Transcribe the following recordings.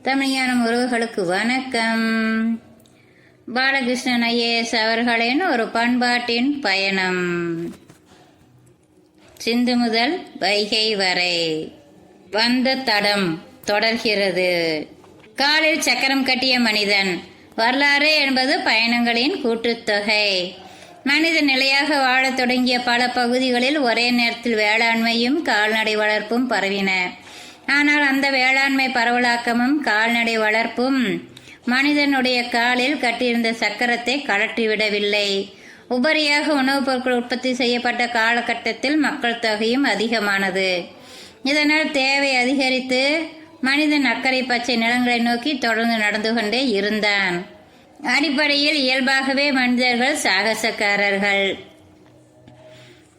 தமிழ்ஞானம் உறவுகளுக்கு வணக்கம். பாலகிருஷ்ணன் ஐஏஎஸ் அவர்களின் ஒரு பண்பாட்டின் பயணம். சிந்து முதல் வைகை வரை வந்த தடம் தொடர்கிறது. காலில் சக்கரம் கட்டிய மனிதன். வரலாறு என்பது பயணங்களின் கூட்டுத்தொகை. மனிதன் நிலையாக வாழத் தொடங்கிய பல பகுதிகளில் ஒரே நேரத்தில் வேளாண்மையும் கால்நடை வளர்ப்பும் பரவின. ஆனால் அந்த வேளாண்மை பரவலாக்கமும் கால்நடை வளர்ப்பும் மனிதனுடைய காலில் கட்டியிருந்த சக்கரத்தை கழற்றிவிடவில்லை. உபரியாக உணவுப் பொருட்கள் உற்பத்தி செய்யப்பட்ட காலகட்டத்தில் மக்கள் தொகையும் அதிகமானது. இதனால் தேவை அதிகரித்து மனிதன் அக்கறை பச்சை நிலங்களை நோக்கி தொடர்ந்து நடந்து கொண்டே இருந்தான். அடிப்படையில் இயல்பாகவே மனிதர்கள் சாகசக்காரர்கள்.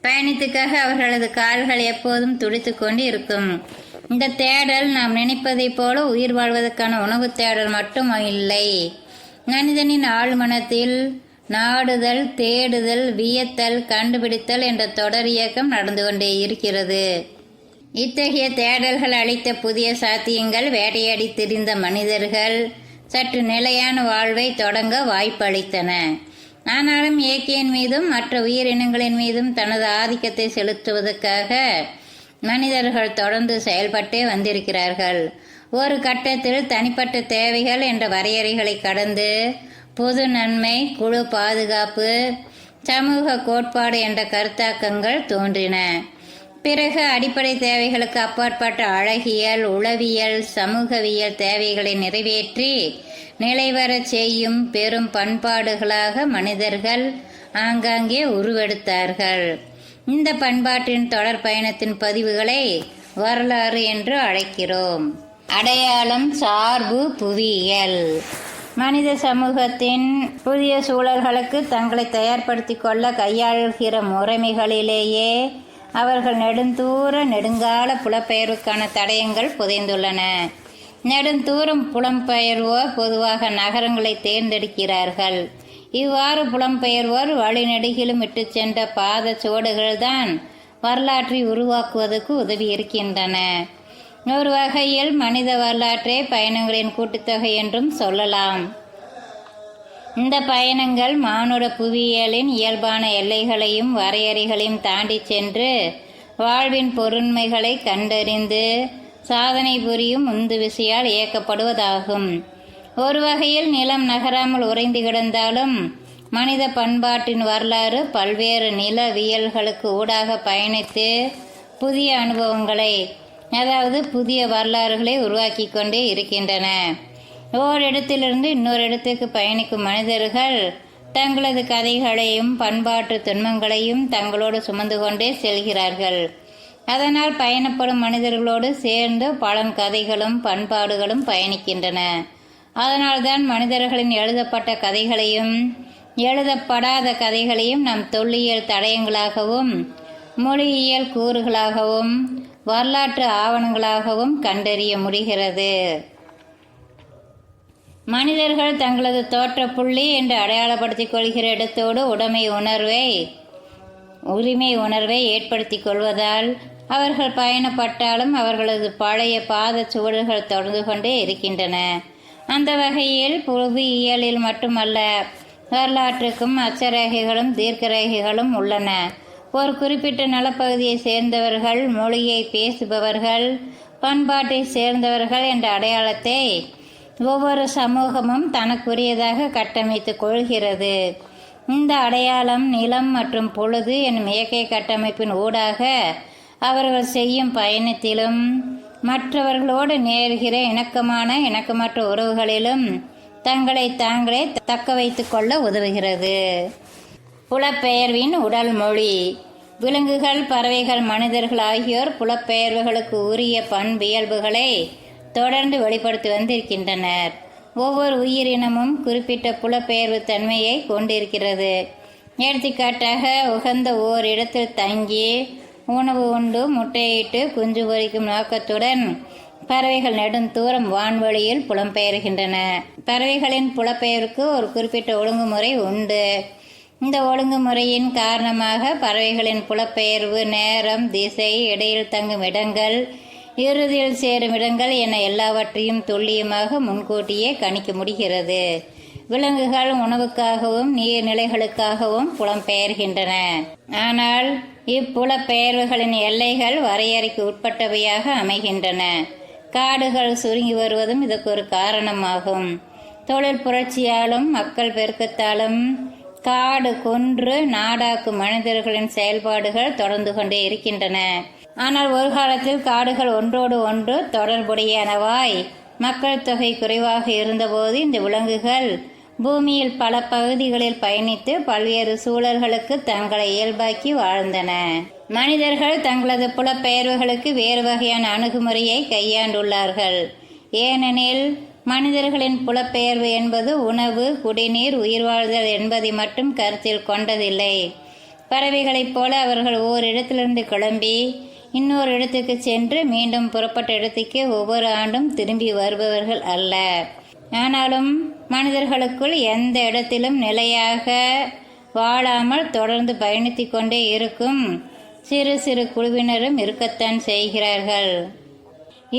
பயணத்துக்காக அவர்களது கால்கள் எப்போதும் துடித்து கொண்டு இருக்கும். இந்த தேடல் நாம் நினைப்பதைப் போல உயிர் வாழ்வதற்கான உணவு தேடல் மட்டும் இல்லை. மனிதனின் ஆழ்மனத்தில் நாடுதல், தேடுதல், வியத்தல், கண்டுபிடித்தல் என்ற தொடர் இயக்கம் நடந்து கொண்டே இருக்கிறது. இத்தகைய தேடல்கள் அளித்த புதிய சாத்தியங்கள் வேட்டையாடி திரிந்த மனிதர்கள் சற்று நிலையான வாழ்வை தொடங்க வாய்ப்பளித்தன. ஆனாலும் இயற்கையின் மீதும் மற்ற உயிரினங்களின் மீதும் தனது ஆதிக்கத்தை செலுத்துவதற்காக மனிதர்கள் தொடர்ந்து செயல்பட்டே வந்திருக்கிறார்கள். ஒரு கட்டத்தில் தனிப்பட்ட தேவைகள் என்ற வரையறைகளை கடந்து பொது நன்மை, குழு பாதுகாப்பு, சமூக கோட்பாடு என்ற கருத்தாக்கங்கள் தோன்றின. பிறகு அடிப்படை தேவைகளுக்கு அப்பாற்பட்ட அழகியல், உளவியல், சமூகவியல் தேவைகளை நிறைவேற்றி நிலைவரச் செய்யும் பெரும் பண்பாடுகளாக மனிதர்கள் ஆங்காங்கே உருவெடுத்தார்கள். இந்த பண்பாட்டின் தொடர் பயணத்தின் பதிவுகளை வரலாறு என்று அழைக்கிறோம். அடையாளம், சார்பு, புவியியல். மனித சமூகத்தின் புதிய சூழல்களுக்கு தங்களை தயார்படுத்தி கொள்ள கையாளுகிற முறைமைகளிலேயே அவர்கள் நெடுங்கால புலப்பெயர்வுக்கான தடயங்கள் புதைந்துள்ளன. நெடுந்தூரம் புலம்பெயர்வோர் பொதுவாக நகரங்களை தேர்ந்தெடுக்கிறார்கள். இவ்வாறு புலம்பெயர்வோர் வழிநெடுகிலும் இட்டு சென்ற பாத சுவடுகள்தான் வரலாற்றை உருவாக்குவதற்கு உதவி இருக்கின்றன. ஒரு வகையில் மனித வரலாற்றே பயணங்களின் கூட்டுத்தொகை என்றும் சொல்லலாம். இந்த பயணங்கள் மானுட புவியியலின் இயல்பான எல்லைகளையும் வரையறைகளையும் தாண்டி சென்று வாழ்வின் பொருண்மைகளை கண்டறிந்து சாதனை புரியும் உந்து விசையால் இயக்கப்படுவதாகும். ஒரு வகையில் நிலம் நகராமல் உறைந்து கிடந்தாலும் மனித பண்பாட்டின் வரலாறு பல்வேறு நிலவியல்களுக்கு ஊடாக பயணித்து புதிய அனுபவங்களை, அதாவது புதிய வரலாறுகளை உருவாக்கி கொண்டே இருக்கின்றன. ஓரிடத்திலிருந்து இன்னொரு இடத்துக்கு பயணிக்கும் மனிதர்கள் தங்களது கதைகளையும் பண்பாட்டு துன்பங்களையும் தங்களோடு சுமந்து கொண்டே செல்கிறார்கள். அதனால் பயணப்படும் மனிதர்களோடு சேர்ந்து பழம் கதைகளும் பண்பாடுகளும் பயணிக்கின்றன. அதனால்தான் மனிதர்களின் எழுதப்பட்ட கதைகளையும் எழுதப்படாத கதைகளையும் நம் தொல்லியல் தடயங்களாகவும் மொழியியல் கூறுகளாகவும் வரலாற்று ஆவணங்களாகவும் கண்டறிய முடிகிறது. மனிதர்கள் தங்களது தோற்ற புள்ளி என்று அடையாளப்படுத்திக் கொள்கிற இடத்தோடு உரிமை உணர்வை ஏற்படுத்திக் கொள்வதால் அவர்கள் பயணப்பட்டாலும் அவர்களது பழைய பாத சுவடுகள் தொடர்ந்து கொண்டே இருக்கின்றன. அந்த வகையில் புவியியலில் மட்டுமல்ல, வரலாற்றுக்கும் அச்சரேகைகளும் தீர்க்கரேகைகளும் உள்ளன. ஒரு குறிப்பிட்ட நலப்பகுதியை சேர்ந்தவர்கள், மொழியை பேசுபவர்கள், பண்பாட்டை சேர்ந்தவர்கள் என்ற அடையாளத்தை ஒவ்வொரு சமூகமும் தனக்குரியதாக கட்டமைத்து கொள்கிறது. இந்த அடையாளம் நிலம் மற்றும் பொழுது என்னும் இயற்கை கட்டமைப்பின் ஊடாக அவர்கள் செய்யும் பயணத்திலும் மற்றவர்களோடு நேர்கிற இணக்கமற்ற உறவுகளிலும் தங்களை தாங்களே தக்க வைத்து கொள்ள உதவுகிறது. புலப்பெயர்வின் உடல் மொழி. விலங்குகள், பறவைகள், மனிதர்கள் ஆகியோர் புலப்பெயர்வுகளுக்கு உரிய பண்பியல்புகளை தொடர்ந்து வெளிப்படுத்தி வந்திருக்கின்றனர். ஒவ்வொரு உயிரினமும் குறிப்பிட்ட புலப்பெயர்வு தன்மையை கொண்டிருக்கிறது. எடுத்துக்காட்டாக, உகந்த ஓர் இடத்தில் தங்கி உணவு உண்டு முட்டையிட்டு குஞ்சு பொரிக்கும் நோக்கத்துடன் பறவைகள் நெடுந்தூரம் வான்வெளியில் புலம்பெயர்கின்றன. பறவைகளின் புலப்பெயருக்கு ஒரு குறிப்பிட்ட ஒழுங்குமுறை உண்டு. இந்த ஒழுங்குமுறையின் காரணமாக பறவைகளின் புலப்பெயர்வு நேரம், திசை, இடையில் தங்கும் இடங்கள் இறுதியில் சேரும் இடங்கள் என எல்லாவற்றையும் துல்லியமாக முன்கூட்டியே கணிக்க முடிகிறது. விலங்குகள் உணவுக்காகவும் நீர்நிலைகளுக்காகவும் புலம்பெயர்கின்றன. ஆனால் இப்புலப்பெயர்வுகளின் எல்லைகள் வரையறைக்கு உட்பட்டவையாக அமைகின்றன. காடுகள் சுருங்கி வருவதும் இதற்கு ஒரு காரணமாகும். தொழில் புரட்சியாலும் மக்கள் பெருக்கத்தாலும் காடு கொன்று நாடாக்கும் மனிதர்களின் செயல்பாடுகள் தொடர்ந்து கொண்டே இருக்கின்றன. ஆனால் ஒரு காலத்தில் காடுகள் ஒன்றோடு ஒன்று தொடர்புடையனவாய் மக்கள் தொகை குறைவாக இருந்தபோது இந்த விலங்குகள் பூமியில் பல பகுதிகளில் பயணித்து பல்வேறு சூழல்களுக்கு தங்களை இயல்பாக்கி வாழ்ந்தன. மனிதர்கள் தங்களது புலப்பெயர்வுகளுக்கு வேறு வகையான அணுகுமுறையை கையாண்டுள்ளார்கள். ஏனெனில் மனிதர்களின் புலப்பெயர்வு என்பது உணவு, குடிநீர், உயிர் வாழ்தல் என்பதை மட்டும் கருத்தில் கொண்டதில்லை. பறவைகளைப் போல அவர்கள் ஓரிடத்திலிருந்து கிளம்பி இன்னொரு இடத்துக்கு சென்று மீண்டும் புறப்பட்ட இடத்துக்கு ஒவ்வொரு ஆண்டும் திரும்பி வருபவர்கள் அல்ல. ஆனாலும் மனிதர்களுக்குள் எந்த இடத்திலும் நிலையாக வாழாமல் தொடர்ந்து பயணித்து கொண்டே இருக்கும் சிறு சிறு குழுவினரும் இருக்கத்தான் செய்கிறார்கள்.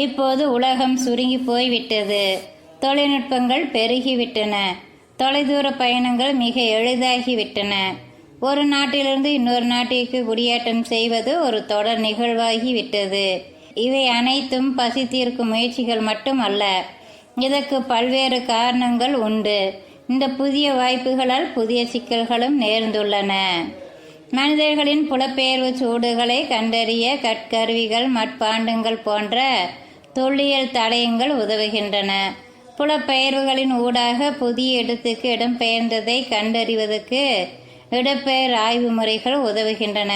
இப்போது உலகம் சுருங்கி போய்விட்டது. தொழில்நுட்பங்கள் பெருகிவிட்டன. தொலைதூர பயணங்கள் மிக எளிதாகிவிட்டன. ஒரு நாட்டிலிருந்து இன்னொரு நாட்டிற்கு குடியேற்றம் செய்வது ஒரு தொடர் நிகழ்வாகிவிட்டது. இவை அனைத்தும் பசி தீர்க்கும் முயற்சிகள் மட்டும் அல்ல. இதற்கு பல்வேறு காரணங்கள் உண்டு. இந்த புதிய வாய்ப்புகளால் புதிய சிக்கல்களும் நேர்ந்துள்ளன. மனிதர்களின் புலப்பெயர்வு சூடுகளை கண்டறிய கற்கருவிகள், மட்பாண்டங்கள் போன்ற தொல்லியல் தடயங்கள் உதவுகின்றன. புலப்பெயர்வுகளின் ஊடாக புதிய இடத்துக்கு இடம்பெயர்ந்ததை கண்டறிவதற்கு இடப்பெயர் ஆய்வு முறைகள் உதவுகின்றன.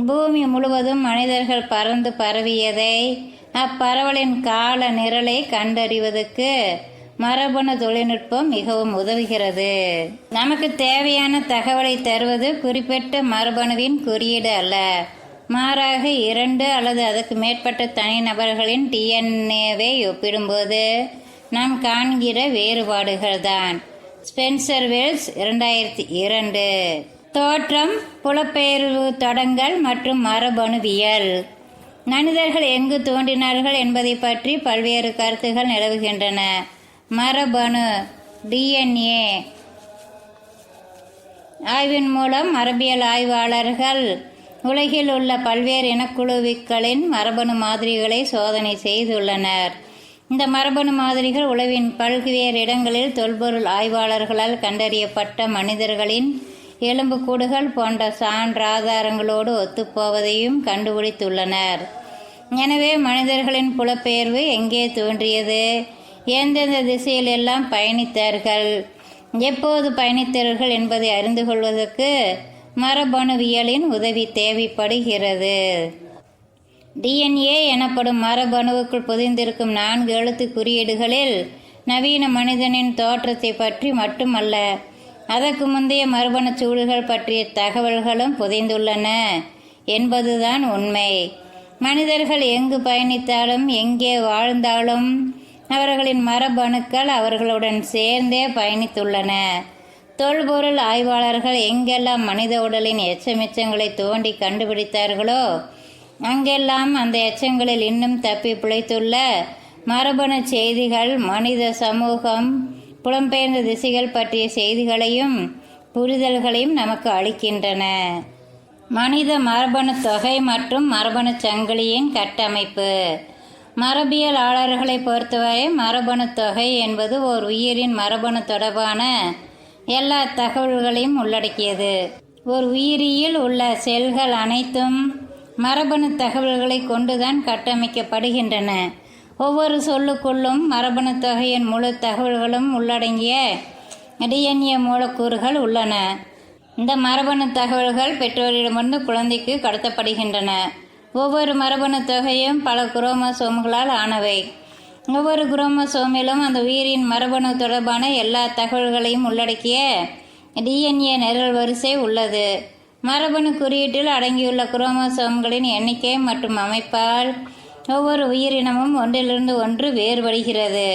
பூமி முழுவதும் மனிதர்கள் பறந்து பரவியதை, அப்பரவலின் கால நிரலை கண்டறிவதற்கு மரபணு தொழில்நுட்பம் மிகவும் உதவுகிறது. நமக்கு தேவையான தகவலை தருவது குறிப்பிட்ட மரபணுவின் குறியீடு அல்ல, மாறாக 2 அல்லது அதற்கு மேற்பட்ட தனிநபர்களின் டிஎன்ஏவை ஒப்பிடும்போது நாம் காண்கிற வேறுபாடுகள் தான். Spencer Wells 2002. தோற்றம், புலப்பெயர்வு தொடங்கல் மற்றும் மரபணுவியல். மனிதர்கள் எங்கு தோன்றினார்கள் என்பதை பற்றி பல்வேறு கருத்துகள் நிலவுகின்றன. மரபணு டிஎன்ஏ ஆய்வின் மூலம் மரபியல் ஆய்வாளர்கள் உலகில் உள்ள பல்வேறு இனக்குழுக்களின் மரபணு மாதிரிகளை சோதனை செய்துள்ளனர். இந்த மரபணு மாதிரிகள் உலகின் பல்வேறு இடங்களில் தொல்பொருள் ஆய்வாளர்களால் கண்டறியப்பட்ட மனிதர்களின் எலும்புக்கூடுகள் போன்ற சான்றாதாரங்களோடு ஒத்துப்போவதையும் கண்டுபிடித்துள்ளனர். எனவே மனிதர்களின் புலப்பெயர்வு எங்கே தோன்றியது, எந்தெந்த திசையில் எல்லாம் பயணித்தார்கள், எப்போது பயணித்தார்கள் என்பதை அறிந்து கொள்வதற்கு மரபணுவியலின் உதவி தேவைப்படுகிறது. டிஎன்ஏ எனப்படும் மரபணுவுக்குள் புதைந்திருக்கும் 4 எழுத்து குறியீடுகளில் நவீன மனிதனின் தோற்றத்தை பற்றி மட்டுமல்ல, அதற்கு முந்தைய மரபணு சூழல்கள் பற்றிய தகவல்களும் புதைந்துள்ளன என்பதுதான் உண்மை. மனிதர்கள் எங்கு பயணித்தாலும் எங்கே வாழ்ந்தாலும் அவர்களின் மரபணுக்கள் அவர்களுடன் சேர்ந்தே பயணித்துள்ளன. தொல்பொருள் ஆய்வாளர்கள் எங்கெல்லாம் மனித உடலின் எச்சமிச்சங்களை தோண்டி கண்டுபிடித்தார்களோ அங்கெல்லாம் அந்த எச்சங்களில் இன்னும் தப்பி பிழைத்துள்ள மரபணு செய்திகள், மனித சமூகம், புலம்பெயர்ந்த திசைகள் பற்றிய செய்திகளையும் புரிதல்களையும் நமக்கு அளிக்கின்றன. மனித மரபணு தொகை மற்றும் மரபணு சங்கிலியின் கட்டமைப்பு. மரபியலாளர்களை பொறுத்தவரை மரபணு தொகை என்பது ஓர் உயிரின் மரபணு தொடர்பான எல்லா தகவல்களையும் உள்ளடக்கியது. ஒரு உயிரியில் உள்ள செல்கள் அனைத்தும் மரபணு தகவல்களை கொண்டுதான் கட்டமைக்கப்படுகின்றன. ஒவ்வொரு சொல்லுக்குள்ளும் மரபணு தொகையின் முழு தகவல்களும் உள்ளடங்கிய டிஎன்ஏ மூலக்கூறுகள் உள்ளன. இந்த மரபணு தகவல்கள் பெற்றோரிடமிருந்து குழந்தைக்கு கடத்தப்படுகின்றன. ஒவ்வொரு மரபணு தொகையும் பல குரோமோசோம்களால் ஆனவை. ஒவ்வொரு குரோமோசோமிலும் அந்த உயிரின் மரபணு தொடர்பான எல்லா தகவல்களையும் உள்ளடக்கிய டிஎன்ஏ நிரல் வரிசை உள்ளது. மரபணு குறியீட்டில் அடங்கியுள்ள குரோமோசோம்களின் எண்ணிக்கை மற்றும் அமைப்பால் ஒவ்வொரு உயிரினமும் ஒன்றிலிருந்து ஒன்று வேறுபடுகிறது.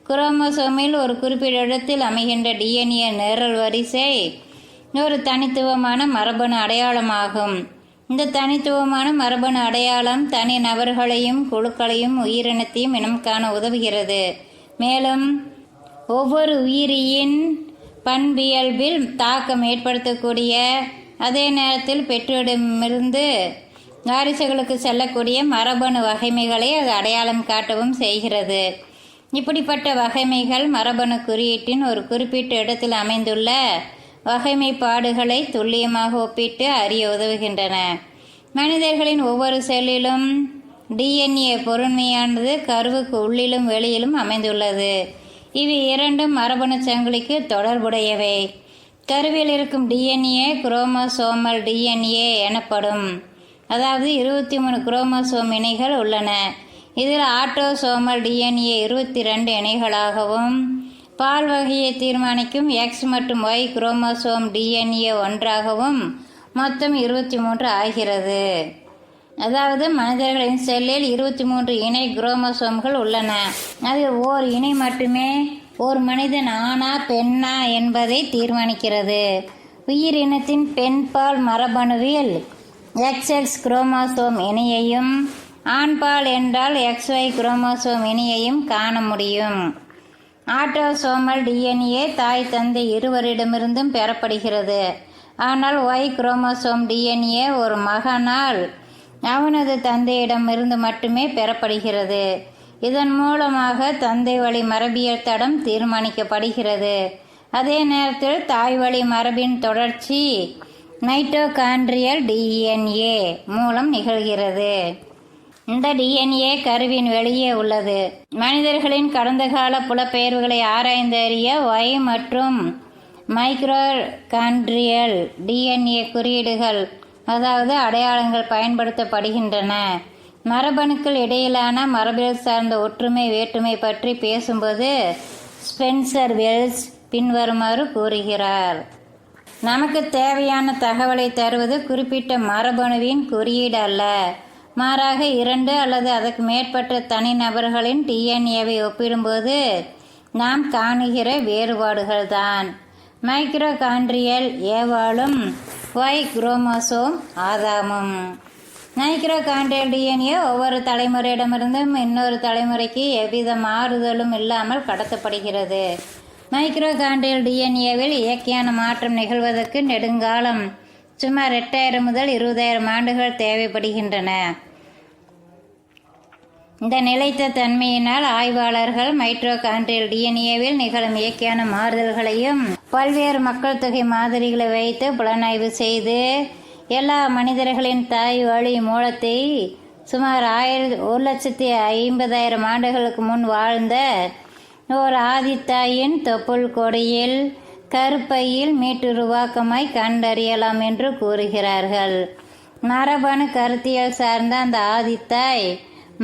குரோமோசோமில் ஒரு குறிப்பிட்ட இடத்தில் அமைகின்ற டிஎன்ஏ நிரல் வரிசை ஒரு தனித்துவமான மரபணு அடையாளமாகும். இந்த தனித்துவமான மரபணு அடையாளம் தனி நபர்களையும் குழுக்களையும் உயிரினத்தையும் இனம் காண உதவுகிறது. மேலும் ஒவ்வொரு உயிரியின் பண்பியல்பில் தாக்கம் ஏற்படுத்தக்கூடிய, அதே நேரத்தில் பெற்றோரிடமிருந்து வாரிசுகளுக்கு செல்லக்கூடிய மரபணு வகைமைகளை அது அடையாளம் காட்டவும் செய்கிறது. இப்படிப்பட்ட வகைமைகள் மரபணு குறியீட்டின் ஒரு குறிப்பிட்ட இடத்தில் அமைந்துள்ள வகைமைப்பாடுகளை துல்லியமாக ஒப்பிட்டு அறிய உதவுகின்றன. மனிதர்களின் ஒவ்வொரு செல்லிலும் டிஎன்ஏ பொருண்மையானது கருவுக்கு உள்ளிலும் வெளியிலும் அமைந்துள்ளது. இவை இரண்டும் மரபணு சங்கிலிக்கு தொடர்புடையவை. கருவில் இருக்கும் டிஎன்ஏ குரோமோசோமல் டிஎன்ஏ எனப்படும். அதாவது 23 குரோமோசோம் இணைகள் உள்ளன. இதில் ஆட்டோசோமல் டிஎன்ஏ 22 இணைகளாகவும், பால் வகையை தீர்மானிக்கும் எக்ஸ் மற்றும் ஒய் குரோமோசோம் டிஎன்ஏ ஒன்றாகவும் மொத்தம் 23 ஆகிறது. அதாவது மனிதர்களின் செல்லில் 23 இணை குரோமோசோம்கள் உள்ளன. அதில் ஓர் இணை மட்டுமே ஓர் மனிதன் ஆணா பெண்ணா என்பதை தீர்மானிக்கிறது. உயிரினத்தின் பெண்பால் மரபணுவில் XX குரோமோசோம் இணையையும் ஆண்பால் என்றால் XY குரோமோசோம் இணையையும் காண முடியும். ஆட்டோசோமல் டிஎன்ஏ தாய் தந்தை இருவரிடமிருந்தும் பெறப்படுகிறது. ஆனால் ஒய் குரோமோசோம் டிஎன்ஏ ஒரு மகனால் அவனது தந்தையிடமிருந்து மட்டுமே பெறப்படுகிறது. இதன் மூலமாக தந்தை வழி மரபியல் தடம் தீர்மானிக்கப்படுகிறது. அதே நேரத்தில் தாய் வழி மரபின் தொடர்ச்சி மைட்டோகாண்ட்ரியல் டிஎன்ஏ மூலம் நிகழ்கிறது. இந்த டிஎன்ஏ கருவின் வெளியே உள்ளது. மனிதர்களின் கடந்த கால புலப்பெயர்வுகளை ஆராய்ந்து அறிய ஒய் மற்றும் மைக்ரோகாண்ட்ரியல் டிஎன்ஏ குறியீடுகள், அதாவது அடையாளங்கள் பயன்படுத்தப்படுகின்றன. மரபணுக்கள் இடையிலான மரபியல் சார்ந்த ஒற்றுமை வேற்றுமை பற்றி பேசும்போது ஸ்பென்சர் வெல்ஸ் பின்வருமாறு கூறுகிறார். நமக்கு தேவையான தகவலை தருவது குறிப்பிட்ட மரபணுவின் குறியீடு அல்ல, மாறாக 2 அல்லது அதற்கு மேற்பட்ட தனிநபர்களின் டிஎன்ஏவை ஒப்பிடும்போது நாம் காணுகிற வேறுபாடுகள்தான். மைக்ரோகாண்ட்ரியல் ஏவாளும் ஒய் குரோமோசோம் ஆதாமும். மைக்ரோகாண்ட்ரியல் டிஎன்ஏ ஒவ்வொரு தலைமுறையிடமிருந்தும் இன்னொரு தலைமுறைக்கு எவ்வித மாறுதலும் இல்லாமல் கடத்தப்படுகிறது. மைக்ரோகாண்ட்ரியல் டிஎன்ஏவில் இயற்கையான மாற்றம் நிகழ்வதற்கு நெடுங்காலம், சுமார் 8000 முதல் 20000 ஆண்டுகள் தேவைப்படுகின்றன. இந்த நிலைத்த தன்மையினால் ஆய்வாளர்கள் மைட்டோகாண்ட்ரியல் டிஎன்ஏவில் நிகழும் இயற்கையான மாறுதல்களையும் பல்வேறு மக்கள் தொகை மாதிரிகளை வைத்து புலனாய்வு செய்து எல்லா மனிதர்களின் தாய் வழி மூலத்தை சுமார் 1,50,000 ஆண்டுகளுக்கு முன் வாழ்ந்த ஓர் ஆதித்தாயின் தொப்புள் கொடியில் கருப்பையில் மீட்டுருவாக்கமாய் கண்டறியலாம் என்று கூறுகிறார்கள். மரபணு கருத்தியல் சார்ந்த அந்த ஆதித்தாய்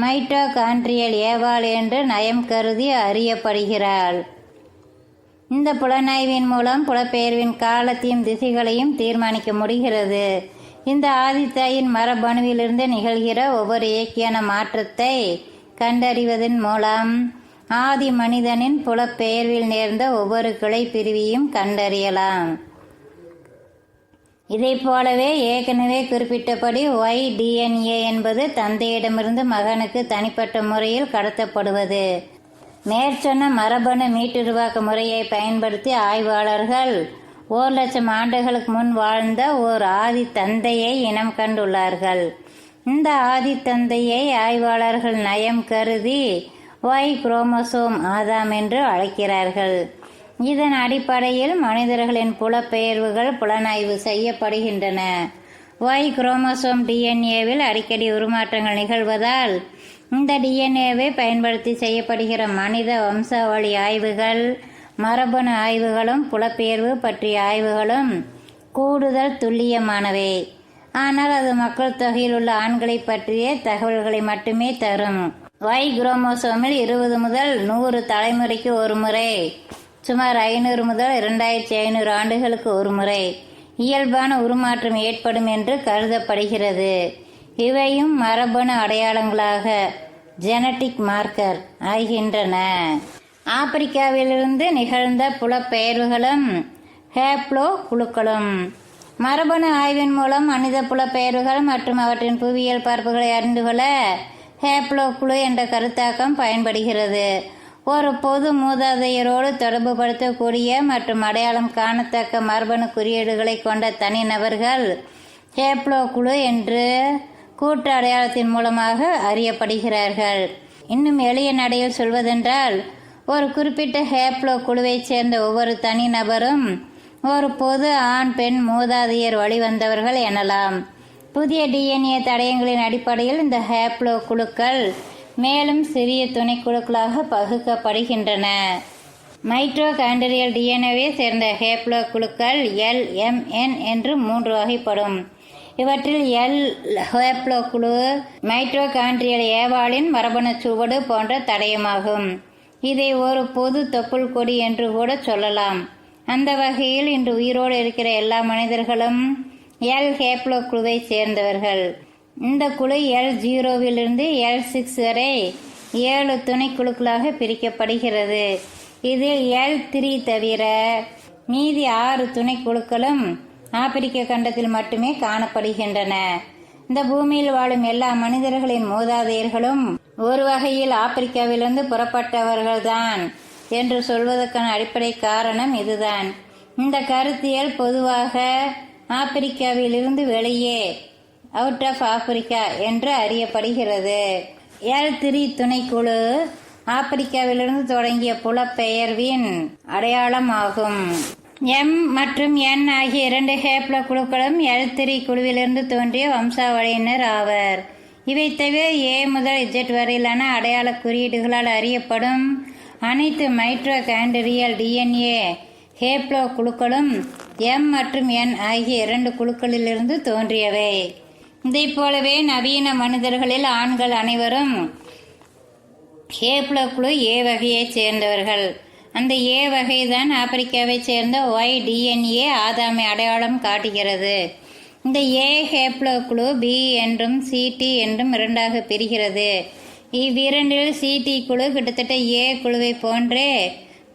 மைட்டோகாண்ட்ரியல் ஏவாள் என்று நயம் கருதி அறியப்படுகிறாள். இந்த புலனாய்வின் மூலம் புலப்பெயர்வின் காலத்தையும் திசைகளையும் தீர்மானிக்க முடிகிறது. இந்த ஆதித்தாயின் மரபணுவிலிருந்து நிகழ்கிற ஒவ்வொரு இயற்கையான மாற்றத்தை கண்டறிவதன் மூலம் ஆதி மனிதனின் புலப்பெயர்வில் நேர்ந்த ஒவ்வொரு கிளை பிரிவையும் கண்டறியலாம். இதை போலவே ஏற்கனவே குறிப்பிட்டபடி ஒய் டிஎன்ஏ என்பது தந்தையிடமிருந்து மகனுக்கு தனிப்பட்ட முறையில் கடத்தப்படுவது. மேற்சொன்ன மரபணு மீட்டுருவாக்க முறையை பயன்படுத்தி ஆய்வாளர்கள் 1,00,000 ஆண்டுகளுக்கு முன் வாழ்ந்த ஓர் ஆதி தந்தையை இனம் கண்டுள்ளார்கள். இந்த ஆதி தந்தையை ஆய்வாளர்கள் நயம் கருதி ஒய் குரோமோசோம் ஆதாம் என்று அழைக்கிறார்கள். இதன் அடிப்படையில் மனிதர்களின் புலப்பெயர்வுகள் புலனாய்வு செய்யப்படுகின்றன. ஒய் குரோமோசோம் டிஎன்ஏவில் அடிக்கடி உருமாற்றங்கள் நிகழ்வதால் இந்த டிஎன்ஏவை பயன்படுத்தி செய்யப்படுகிற மனித வம்சாவளி ஆய்வுகள், மரபணு ஆய்வுகளும் புலப்பெயர்வு பற்றிய ஆய்வுகளும் கூடுதல் துல்லியமானவை. ஆனால் அது மக்கள் தொகையில் உள்ள ஆண்களை பற்றிய தகவல்களை மட்டுமே தரும். ஒய் குரோமோசோமில் 20 முதல் 100 தலைமுறைக்கு ஒரு முறை, சுமார் 500 முதல் 2500 ஆண்டுகளுக்கு ஒரு முறை இயல்பான உருமாற்றம் ஏற்படும் என்று கருதப்படுகிறது. இவையும் மரபணு அடையாளங்களாக ஜெனட்டிக் மார்க்கர் ஆகின்றன. ஆப்பிரிக்காவிலிருந்து நிகழ்ந்த புலப்பெயர்வுகளும் ஹேப்ளோ குழுக்களும் மரபணு ஆய்வின் மூலம் மனித புலப்பெயர்வுகள் மற்றும் அவற்றின் புவியியல் பரப்புகளை அறிந்து கொள்ள ஹேப்லோ குழு என்ற கருத்தாக்கம் பயன்படுகிறது. ஒரு பொது மூதாதையரோடு தொடர்பு படுத்தக்கூடிய மற்றும் அடையாளம் காணத்தக்க மரபணு குறியீடுகளை கொண்ட தனிநபர்கள் ஹேப்லோ குழு என்று கூட்டு அடையாளத்தின் மூலமாக அறியப்படுகிறார்கள். இன்னும் எளிய நடையில் சொல்வதென்றால், ஒரு குறிப்பிட்ட ஹேப்லோ குழுவைச் சேர்ந்த ஒவ்வொரு தனிநபரும் ஒரு பொது ஆண் பெண் மூதாதையர் வழிவந்தவர்கள் எனலாம். புதிய டிஎன்ஏ தடயங்களின் அடிப்படையில் இந்த ஹேப்லோ குழுக்கள் மேலும் சிறிய துணைக்குழுக்களாக பகுக்கப்படுகின்றன. மைட்டோகாண்ட்ரியல் டிஎன்ஏவை சேர்ந்த ஹேப்லோ குழுக்கள் LMN என்று 3 வகைப்படும். இவற்றில் ஹேப்லோ குழு மைட்டோகாண்ட்ரியல் ஏவாளின் மரபணு சுவடு போன்ற தடயமாகும். இதை ஒரு பொது தொப்புள் கொடி என்று கூட சொல்லலாம். அந்த வகையில் இன்று உயிரோடு இருக்கிற எல்லா மனிதர்களும் ஹேப்லோ குழுவை சேர்ந்தவர்கள். இந்த குழு L0விலிருந்து L6 வரை 7 துணைக்குழுக்களாக பிரிக்கப்படுகிறது. இதில் L3 தவிர மீதி 6 துணைக்குழுக்களும் ஆப்பிரிக்க கண்டத்தில் மட்டுமே காணப்படுகின்றன. இந்த பூமியில் வாழும் எல்லா மனிதர்களின் மூதாதையர்களும் ஒரு வகையில் ஆப்பிரிக்காவிலிருந்து புறப்பட்டவர்கள்தான் என்று சொல்வதற்கான அடிப்படை காரணம் இதுதான். இந்த கருத்தியல் பொதுவாக ஆப்பிரிக்காவிலிருந்து வெளியே, அவுட் ஆஃப் ஆப்பிரிக்கா என்று அறியப்படுகிறது. L3 துணைக்குழு ஆப்பிரிக்காவிலிருந்து தொடங்கிய புலப்பெயர்வின் அடையாளமாகும். M மற்றும் N ஆகிய 2 ஹேப்லோ குழுக்களும் L3 குழுவிலிருந்து தோன்றிய வம்சாவளியினர் ஆவர். இவை தவிர A முதல் Z வரையிலான அடையாள குறியீடுகளால் அறியப்படும் அனைத்து மைட்டோகாண்ட்ரியல் டிஎன்ஏ ஹேப்லோ குழுக்களும் M மற்றும் N ஆகிய 2 குழுக்களிலிருந்து தோன்றியவை. இதை போலவே நவீன மனிதர்களில் ஆண்கள் அனைவரும் ஹேப்லோ குழு A வகையைச் சேர்ந்தவர்கள். அந்த A வகைதான் ஆப்பிரிக்காவைச் சேர்ந்த Y டிஎன்ஏ ஆதாமை அடையாளம் காட்டுகிறது. இந்த A ஹேப்லோ குழு B என்றும் CT என்றும் 2ஆக பிரிகிறது. இவ்விரண்டில் CT குழு கிட்டத்தட்ட A குழுவை போன்றே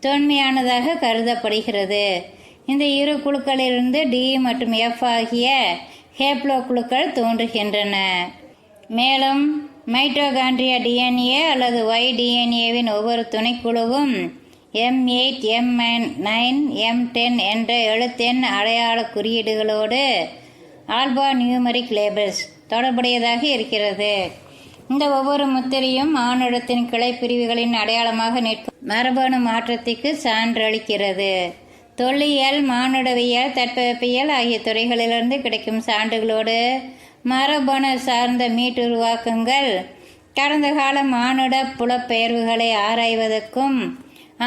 தொன்மையானதாக கருதப்படுகிறது. இந்த இரு குழுக்களிலிருந்து D மற்றும் F ஆகிய ஹேப்லோ குழுக்கள் தோன்றுகின்றன. மேலும் மைட்டோகாண்ட்ரியா டிஎன்ஏ அல்லது Y டிஎன்ஏவின் ஒவ்வொரு துணைக்குழுவும் M8, M9, M10 என்ற எழுத்தெண் அடையாள குறியீடுகளோடு ஆல்பா நியூமரிக் லேபிள்ஸ் தொடர்புடையதாக இருக்கிறது. இந்த ஒவ்வொரு முத்திரையும் மானுடத்தின் கிளை பிரிவுகளின் அடையாளமாக நிற்கும் மரபணு மாற்றத்திற்கு சான்றளிக்கிறது. தொல்லியல், மானுடவியல், தட்பவெப்பியல் ஆகிய துறைகளிலிருந்து கிடைக்கும் சான்றுகளோடு மரபணு சார்ந்த மீட்டுருவாக்கங்கள் கடந்த கால மானுட புலப்பெயர்வுகளை ஆராய்வதற்கும்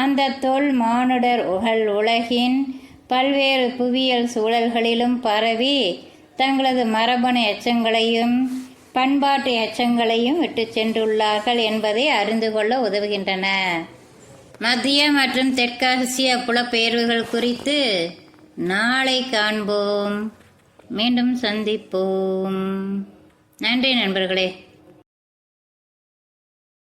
அந்த தொல் மானுடர் உலகின் பல்வேறு புவியியல் சூழல்களிலும் பரவி தங்களது மரபணு எச்சங்களையும் பண்பாட்டு எச்சங்களையும் விட்டு சென்றுள்ளார்கள் என்பதை அறிந்து கொள்ள உதவுகின்றன. மத்திய மற்றும் தெற்காசிய புலப்பெயர்வுகள் குறித்து நாளை காண்போம். மீண்டும் சந்திப்போம். நன்றி நண்பர்களே.